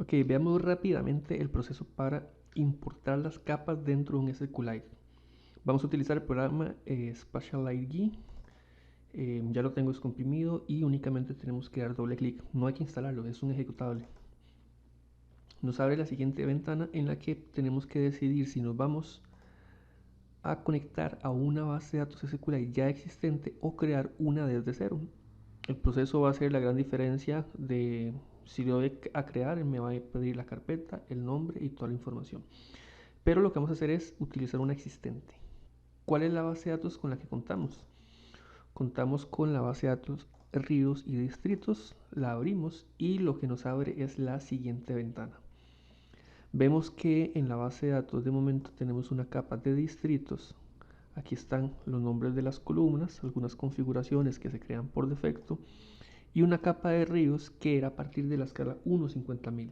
Ok, veamos rápidamente el proceso para importar las capas dentro de un SQLite. Vamos a utilizar el programa Spatialite GUI. Ya lo tengo descomprimido y únicamente tenemos que dar doble clic. No hay que instalarlo, es un ejecutable. Nos abre la siguiente ventana en la que tenemos que decidir si nos vamos a conectar a una base de datos SQLite ya existente o crear una desde cero. El proceso va a ser la gran diferencia de si lo doy a crear, me va a pedir la carpeta, el nombre y toda la información. Pero lo que vamos a hacer es utilizar una existente. ¿Cuál es la base de datos con la que contamos? Contamos con la base de datos ríos y distritos, la abrimos y lo que nos abre es la siguiente ventana. Vemos que en la base de datos de momento tenemos una capa de distritos. Aquí están los nombres de las columnas, algunas configuraciones que se crean por defecto y una capa de ríos que era a partir de la escala 1.50.000.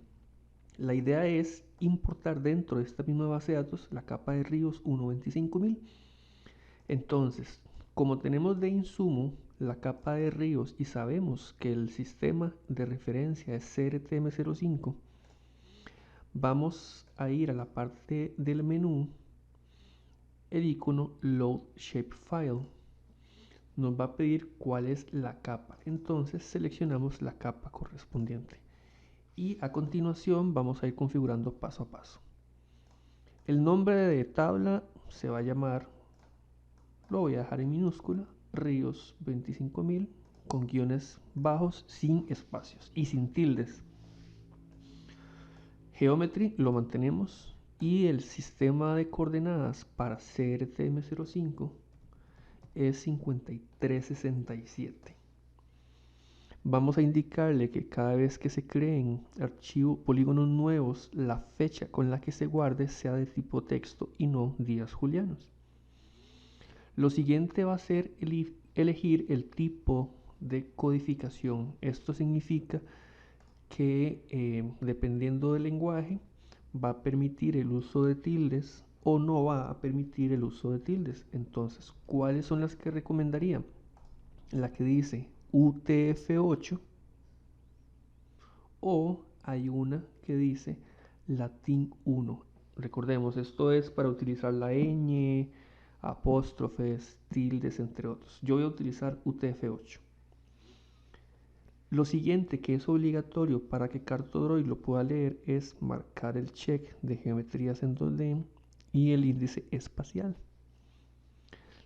La idea es importar dentro de esta misma base de datos la capa de ríos 1.25.000. Entonces, como tenemos de insumo la capa de ríos y sabemos que el sistema de referencia es CRTM05, vamos a ir a la parte del menú, el icono Load Shapefile. Nos va a pedir cuál es la capa. Entonces seleccionamos la capa correspondiente. Y a continuación vamos a ir configurando paso a paso. El nombre de tabla se va a llamar, lo voy a dejar en minúscula, ríos 25.000 con guiones bajos sin espacios y sin tildes. Geometry lo mantenemos y el sistema de coordenadas para CRTM05 es 5367. Vamos a indicarle que cada vez que se creen polígonos nuevos, la fecha con la que se guarde sea de tipo texto y no días julianos. Lo siguiente va a ser elegir el tipo de codificación. Esto significa que dependiendo del lenguaje va a permitir el uso de tildes o no va a permitir el uso de tildes. Entonces, ¿cuáles son las que recomendaría? La que dice UTF-8 o hay una que dice Latín 1. Recordemos, esto es para utilizar la ñ, apóstrofes, tildes, entre otros. Yo voy a utilizar UTF-8. Lo siguiente que es obligatorio para que Cartodroid lo pueda leer es marcar el check de geometrías en 2D y el índice espacial.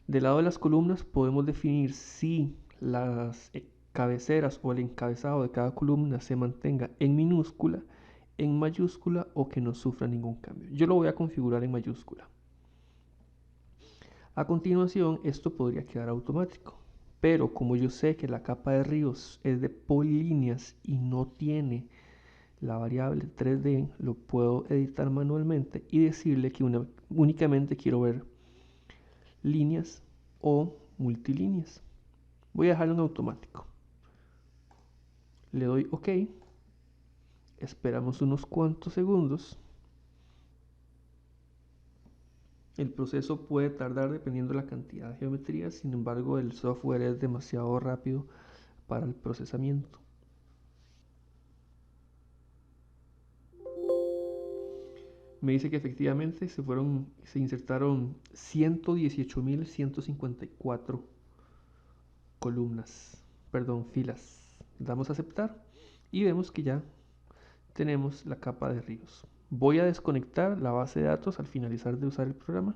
Del lado de las columnas podemos definir si las cabeceras o el encabezado de cada columna se mantenga en minúscula, en mayúscula o que no sufra ningún cambio. Yo lo voy a configurar en mayúscula. A continuación, esto podría quedar automático, pero como yo sé que la capa de ríos es de polilíneas y no tiene la variable 3D, lo puedo editar manualmente y decirle que únicamente quiero ver líneas o multilíneas. Voy a dejarlo en automático. Le doy OK. Esperamos unos cuantos segundos. El proceso puede tardar dependiendo de la cantidad de geometrías, sin embargo el software es demasiado rápido para el procesamiento. Me dice que efectivamente se insertaron 118.154 columnas, perdón, filas. Damos a aceptar y vemos que ya tenemos la capa de ríos. Voy a desconectar la base de datos al finalizar de usar el programa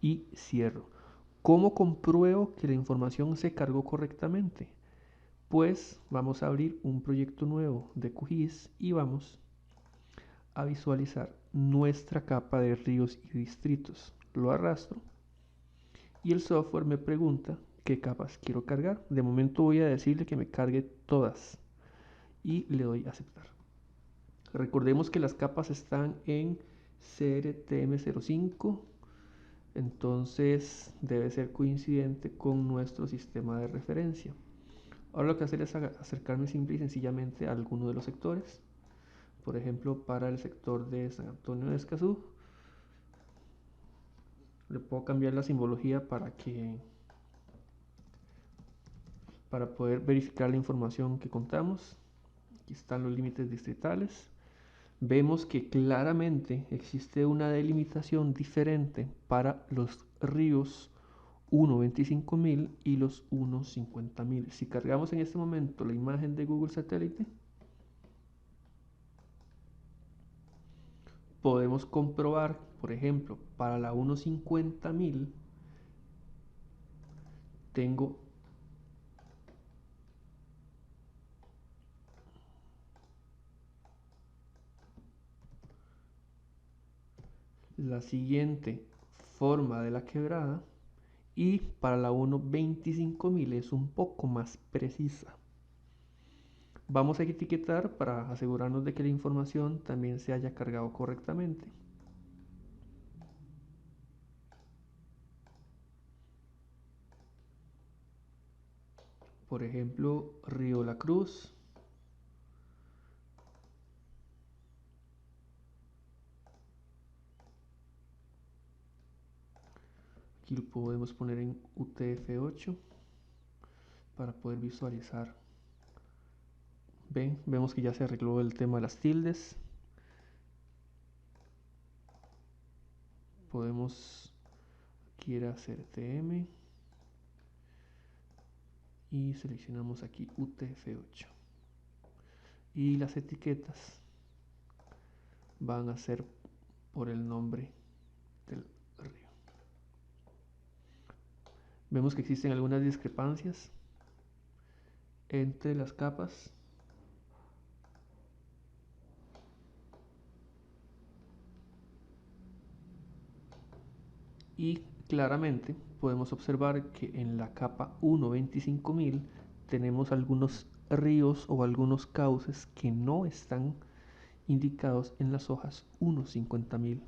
y cierro. ¿Cómo compruebo que la información se cargó correctamente? Pues vamos a abrir un proyecto nuevo de QGIS y vamos a visualizar nuestra capa de ríos y distritos. Lo arrastro y el software me pregunta qué capas quiero cargar. De momento voy a decirle que me cargue todas y le doy a aceptar. Recordemos que las capas están en CRTM05, entonces debe ser coincidente con nuestro sistema de referencia. Ahora lo que hacer es acercarme simple y sencillamente a alguno de los sectores. Por ejemplo, para el sector de San Antonio de Escazú, le puedo cambiar la simbología para poder verificar la información que contamos. Aquí están los límites distritales. vemos que claramente existe una delimitación diferente para los ríos 1.25.000 y los 1.50.000. Si cargamos en este momento la imagen de Google Satélite, podemos comprobar, por ejemplo, para la 1.50.000 tengo la siguiente forma de la quebrada, y para la 1.25.000 es un poco más precisa. Vamos a etiquetar para asegurarnos de que la información también se haya cargado correctamente. Por ejemplo, Río La Cruz. Aquí lo podemos poner en UTF-8 para poder visualizar. Vemos que ya se arregló el tema de las tildes. Podemos aquí ir a hacer TM y seleccionamos aquí UTF-8. Y las etiquetas van a ser por el nombre del río. Vemos que existen algunas discrepancias entre las capas. Y claramente podemos observar que en la capa 1.25.000 tenemos algunos ríos o algunos cauces que no están indicados en las hojas 1.50.000.